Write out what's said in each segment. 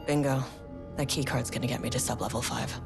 Bingo. That keycard's gonna get me to sub-level 5.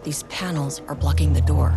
These panels are blocking the door.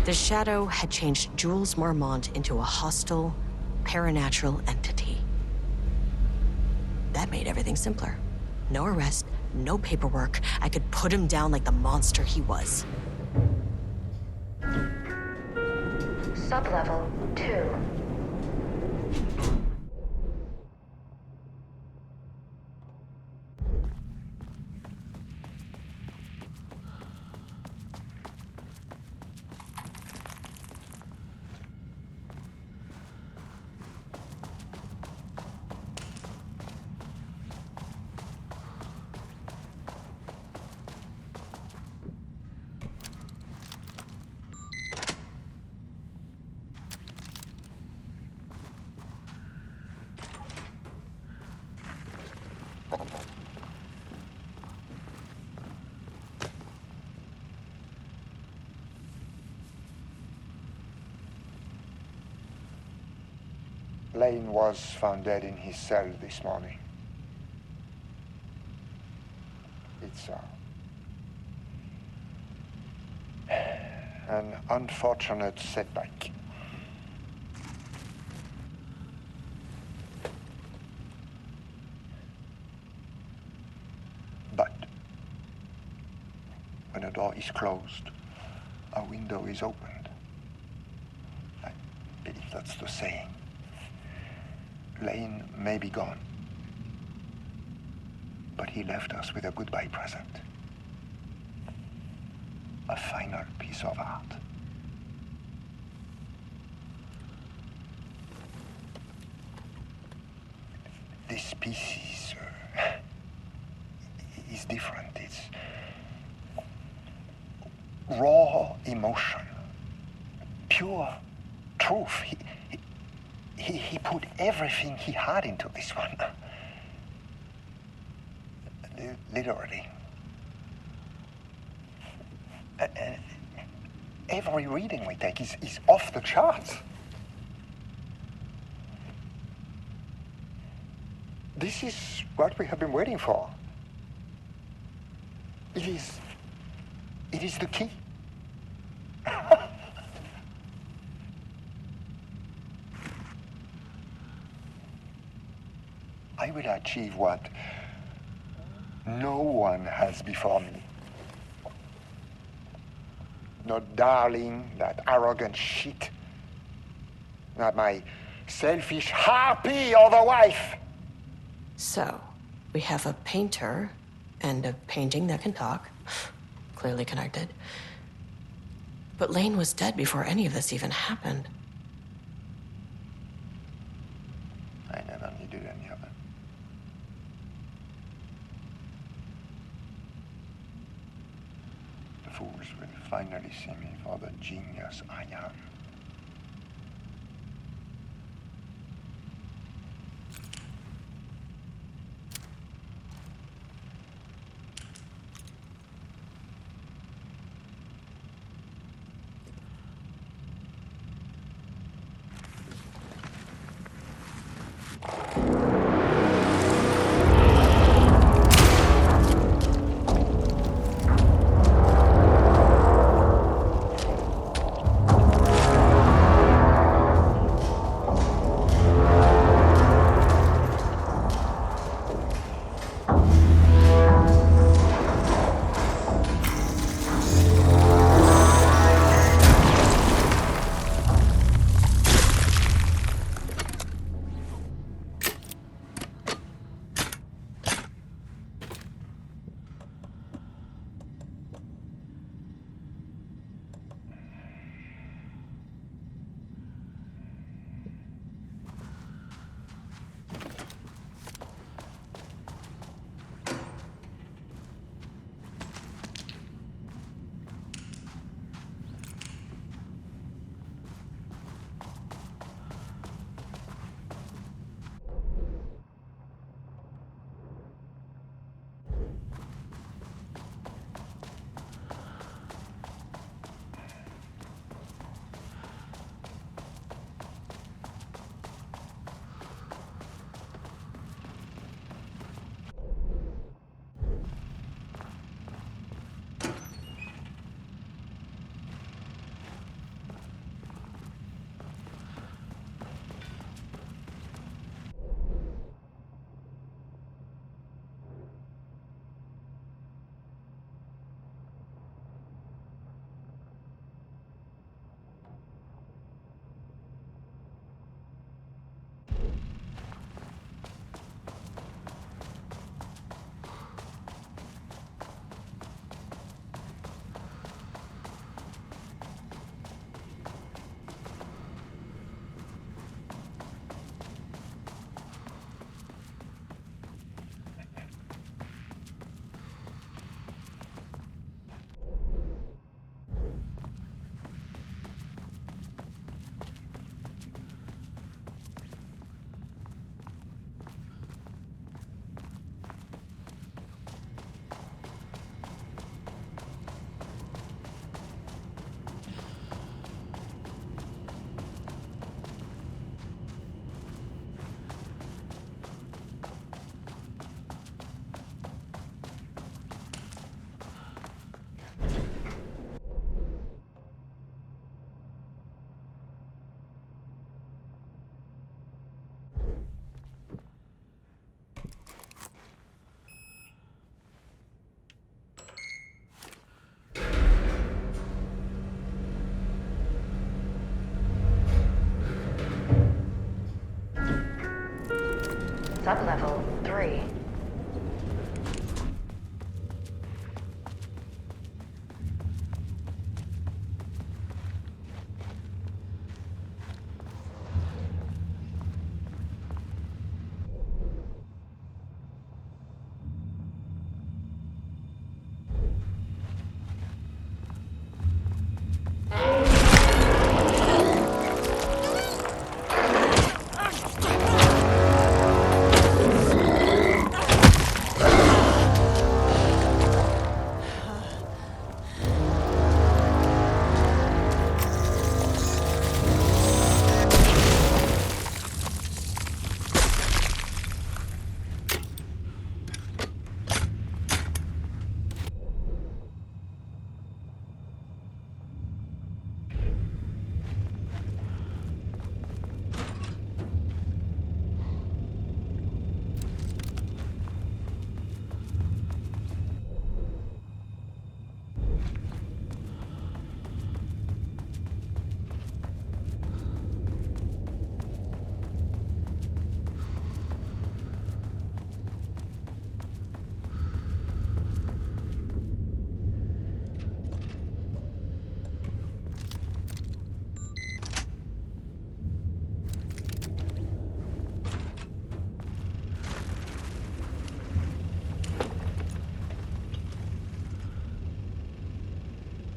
The Shadow had changed Jules Marmont into a hostile, paranatural entity. That made everything simpler. No arrest, no paperwork. I could put him down like the monster he was. Sublevel 2. Lane was found dead in his cell this morning. It's an unfortunate setback. But when a door is closed, a window is opened. I believe that's the saying. Lane may be gone, but he left us with a goodbye present. A final piece of art. This piece is different. It's raw emotion, pure truth. He put everything he had into this one. Literally. Every reading we take is off the charts. This is what we have been waiting for. It is the key. I will achieve what no one has before me. Not darling, that arrogant shit. Not my selfish harpy or the wife. So, we have a painter and a painting that can talk. Clearly connected. But Lane was dead before any of this even happened. I never needed any of it. The fools will finally see me for the genius I am.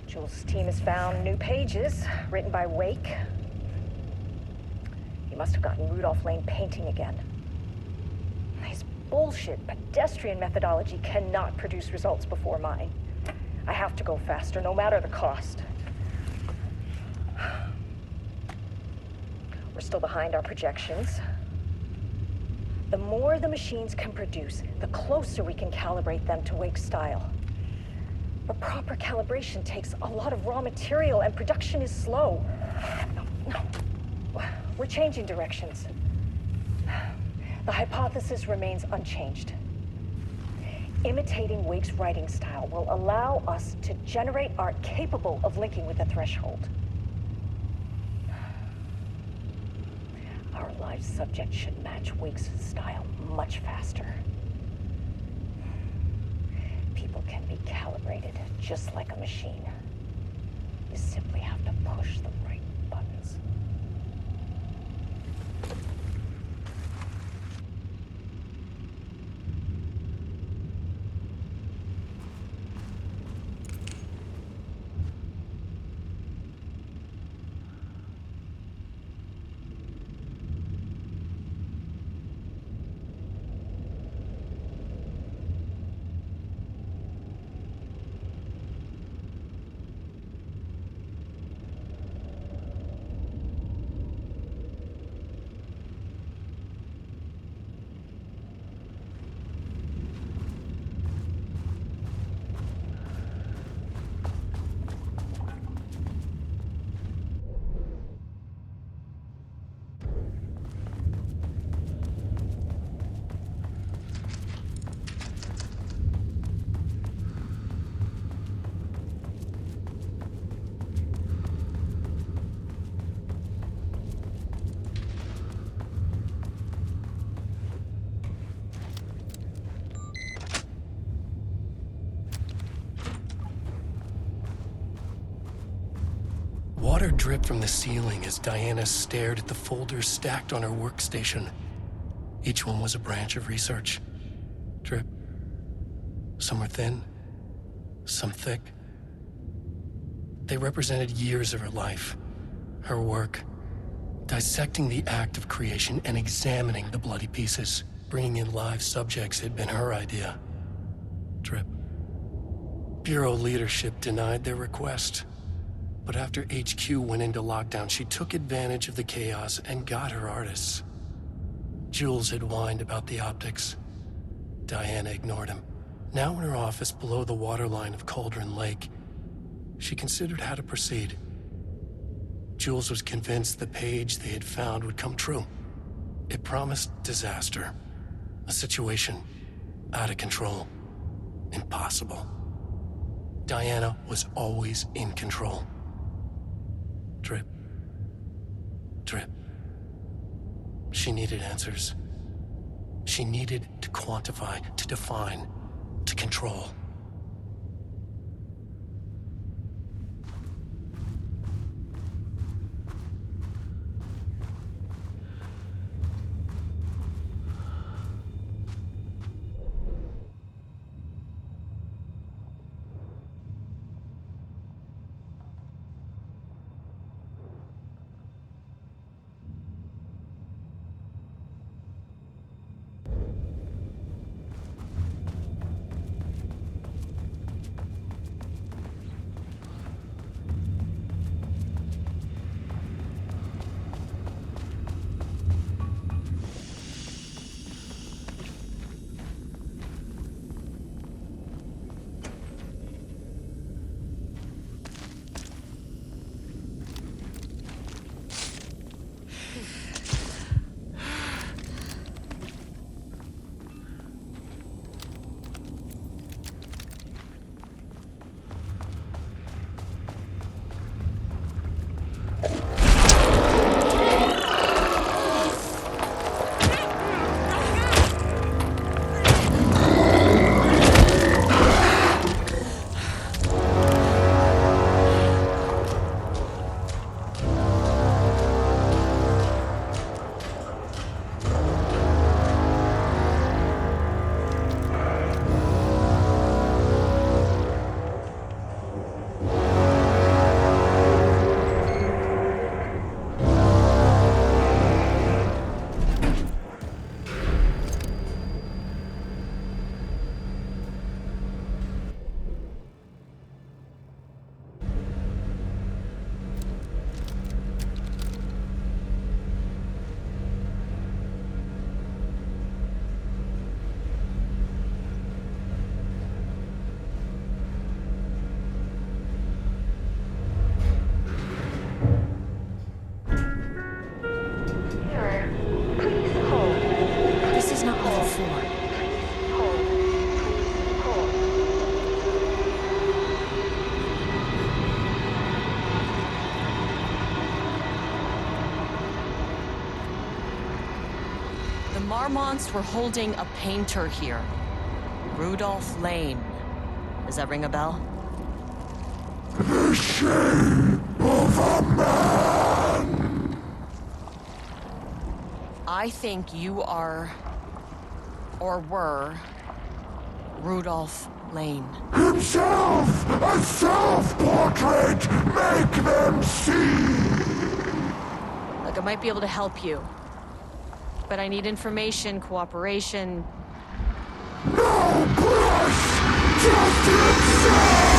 Jules' team has found new pages written by Wake. He must have gotten Rudolph Lane painting again. His bullshit pedestrian methodology cannot produce results before mine. I have to go faster, no matter the cost. We're still behind our projections. The more the machines can produce, the closer we can calibrate them to Wake's style. But proper calibration takes a lot of raw material, and production is slow. We're changing directions. The hypothesis remains unchanged. Imitating Wake's writing style will allow us to generate art capable of linking with the threshold. Our live subject should match Wake's style much faster. People can be calibrated just like a machine. You simply have to push the right buttons. Water dripped from the ceiling as Diana stared at the folders stacked on her workstation. Each one was a branch of research. Drip. Some were thin, some thick. They represented years of her life, her work, dissecting the act of creation and examining the bloody pieces. Bringing in live subjects had been her idea. Drip. Bureau leadership denied their request. But after HQ went into lockdown, she took advantage of the chaos and got her artists. Jules had whined about the optics. Diana ignored him. Now in her office below the waterline of Cauldron Lake, she considered how to proceed. Jules was convinced the page they had found would come true. It promised disaster. A situation out of control. Impossible. Diana was always in control. Drip. Drip. She needed answers. She needed to quantify, to define, to control. Armonts were holding a painter here. Rudolph Lane. Does that ring a bell? The shape of a man. I think you are, or were, Rudolph Lane. Himself! A self-portrait! Make them see! Look, I might be able to help you. But I need information, cooperation. No brush! Just himself!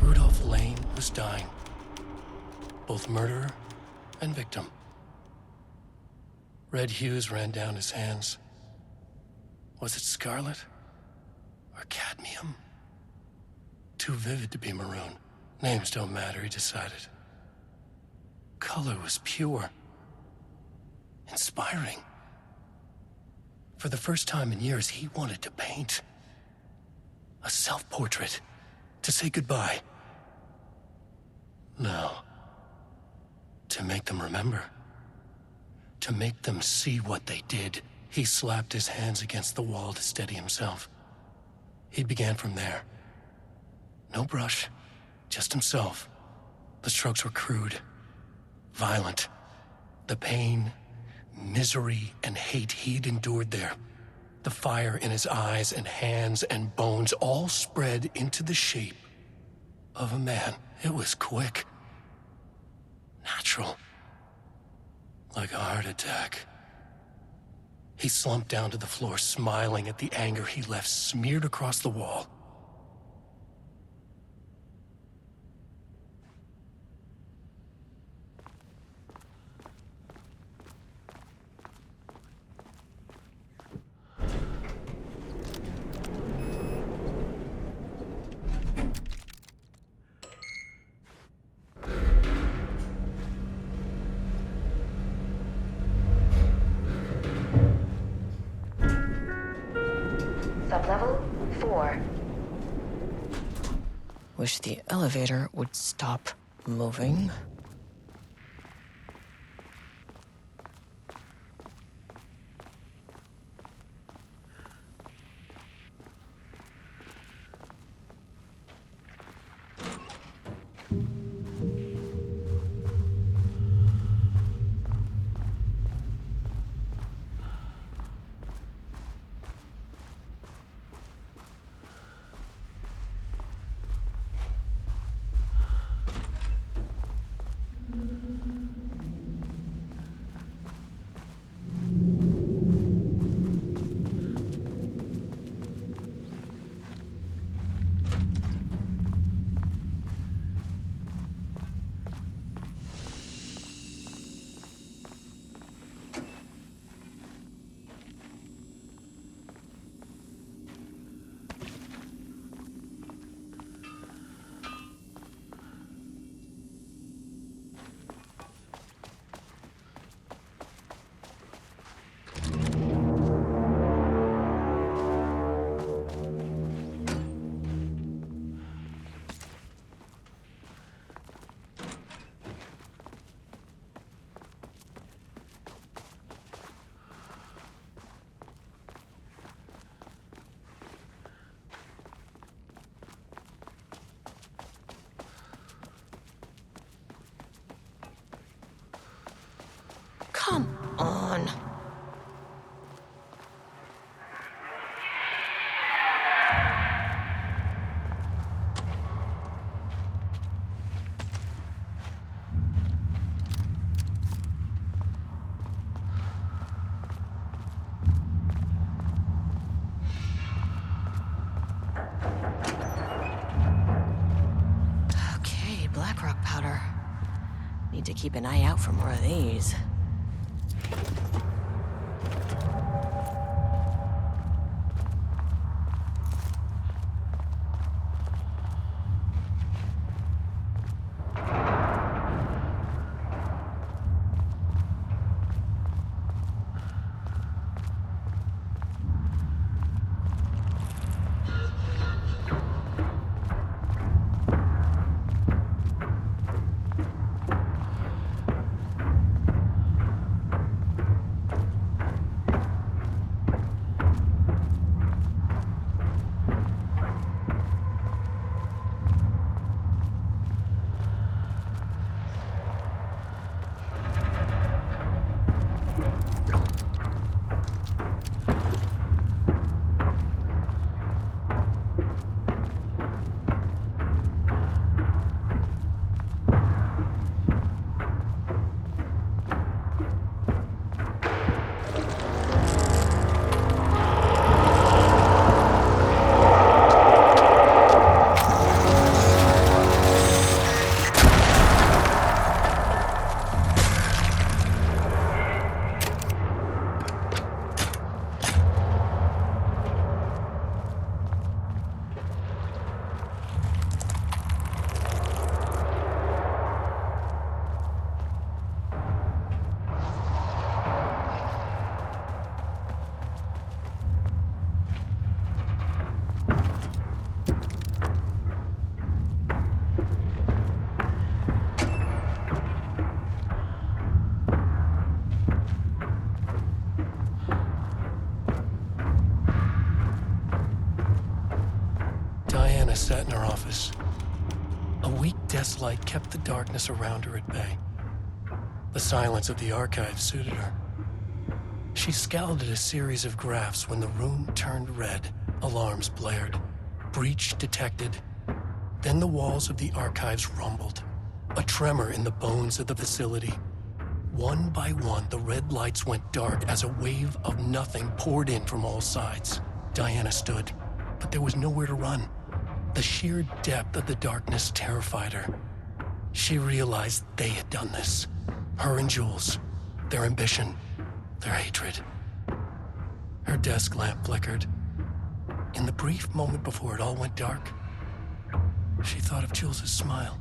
Rudolph Lane was dying. Both murderer and victim. Red hues ran down his hands. Was it scarlet? Or cadmium? Too vivid to be maroon. Names don't matter, he decided. Color was pure. Inspiring. For the first time in years, he wanted to paint. A self-portrait. To say goodbye. No. To make them remember. To make them see what they did. He slapped his hands against the wall to steady himself. He began from there. No brush, just himself. The strokes were crude, violent. The pain, misery, and hate he'd endured there. The fire in his eyes and hands and bones all spread into the shape of a man. It was quick. Natural. Like a heart attack. He slumped down to the floor, smiling at the anger he left smeared across the wall. Sublevel 4. Wish the elevator would stop moving. Come on. Okay, black rock powder. Need to keep an eye out for more of these. sat in her office. A weak desk light kept the darkness around her at bay. The silence of the archive suited her. She scowled at a series of graphs when the room turned red. Alarms blared. Breach detected. Then the walls of the archives rumbled. A tremor in the bones of the facility. One by one, the red lights went dark as a wave of nothing poured in from all sides. Diana stood, but there was nowhere to run. The sheer depth of the darkness terrified her. She realized they had done this. Her and Jules. Their ambition. Their hatred. Her desk lamp flickered. In the brief moment before it all went dark, she thought of Jules' smile.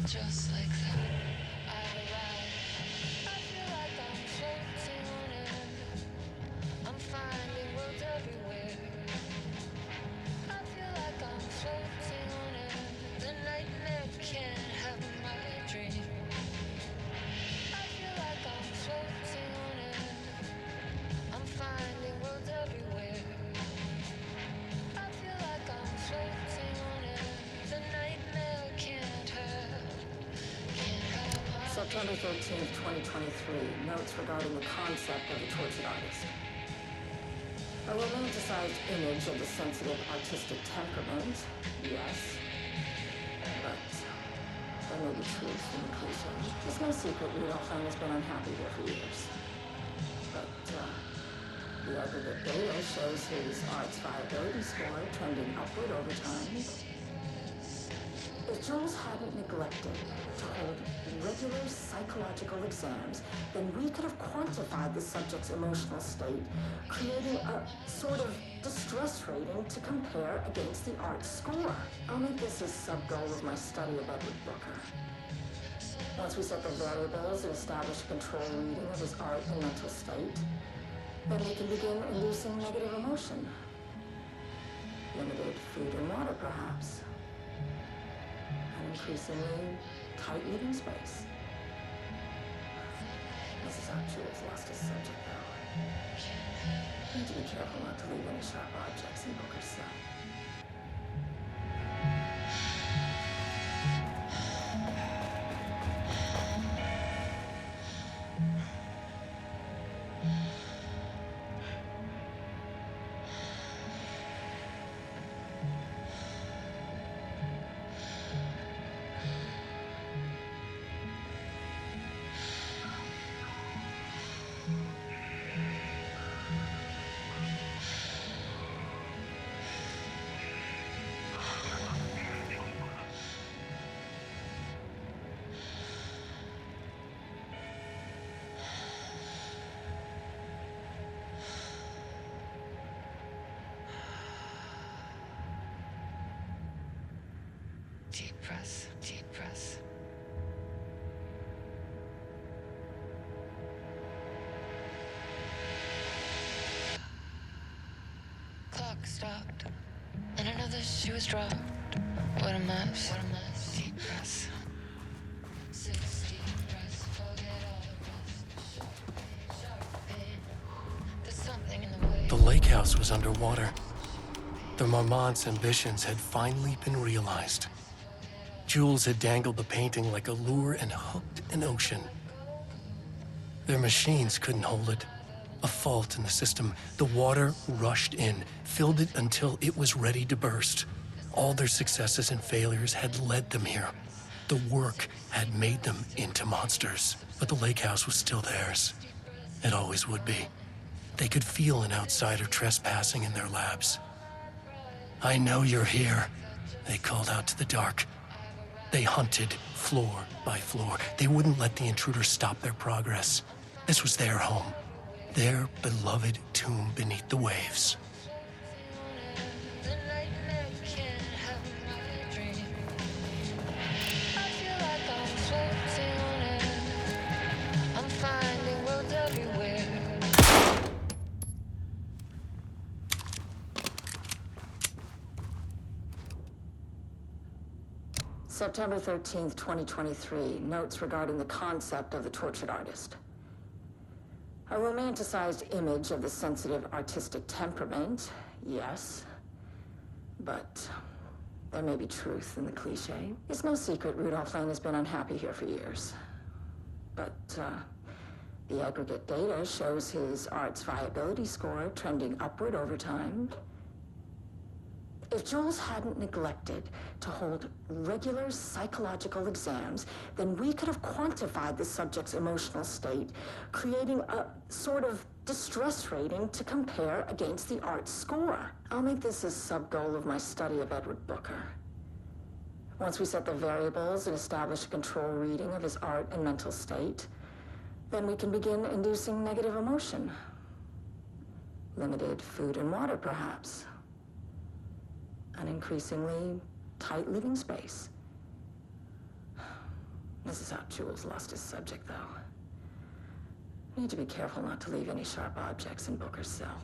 Just like that, I've arrived. I feel like I'm floating on air. I'm finding worlds everywhere. I feel like I'm floating on air. The nightmare can't have my dream. I feel like I'm floating on air. I'm finding worlds everywhere. I feel like I'm floating on air. The nightmare can't have. September 13th, 2023. Notes regarding the concept of the tortured artist. A romanticized image of the sensitive artistic temperament, yes. But there may be truth in the cliche. It's no secret Rudolph Lane has been unhappy here for years. But the aggregate data shows his art's viability score trending upward over time. If Jules hadn't neglected to hold regular psychological exams, then we could have quantified the subject's emotional state, creating a sort of distress rating to compare against the art score. I'll make this a sub-goal of my study of Edward Booker. Once we set the variables and establish a control reading of his art and mental state, then we can begin inducing negative emotion. Limited food and water, perhaps. An increasingly tight living space. This is how Jules lost his subject, though. Need to be careful not to leave any sharp objects in Booker's cell. Deep breath, deep breath. Clock stopped, and another shoe was dropped. What a mess, what a mess. Deep breath. 6 deep breaths, forget all the rest. Sharp pain. There's something in the way. The lake house was underwater. The Marmont's ambitions had finally been realized. Jules had dangled the painting like a lure and hooked an ocean. Their machines couldn't hold it. A fault in the system. The water rushed in, filled it until it was ready to burst. All their successes and failures had led them here. The work had made them into monsters. But the lake house was still theirs. It always would be. They could feel an outsider trespassing in their labs. "I know you're here," they called out to the dark. They hunted floor by floor. They wouldn't let the intruder stop their progress. This was their home, their beloved tomb beneath the waves. The nightmare can't have my dream. I feel like I'm floating on air. I'm finding worlds everywhere. September 13th, 2023. Notes regarding the concept of the tortured artist. A romanticized image of the sensitive artistic temperament, yes. But there may be truth in the cliche. It's no secret Rudolph Lane has been unhappy here for years. But the aggregate data shows his art's viability score trending upward over time. If Jules hadn't neglected to hold regular psychological exams, then we could have quantified the subject's emotional state, creating a sort of distress rating to compare against the art score. I'll make this a sub-goal of my study of Edward Booker. Once we set the variables and establish a control reading of his art and mental state, then we can begin inducing negative emotion. Limited food and water, perhaps. An increasingly tight living space. This is how Jules lost his subject, though. Need to be careful not to leave any sharp objects in Booker's cell.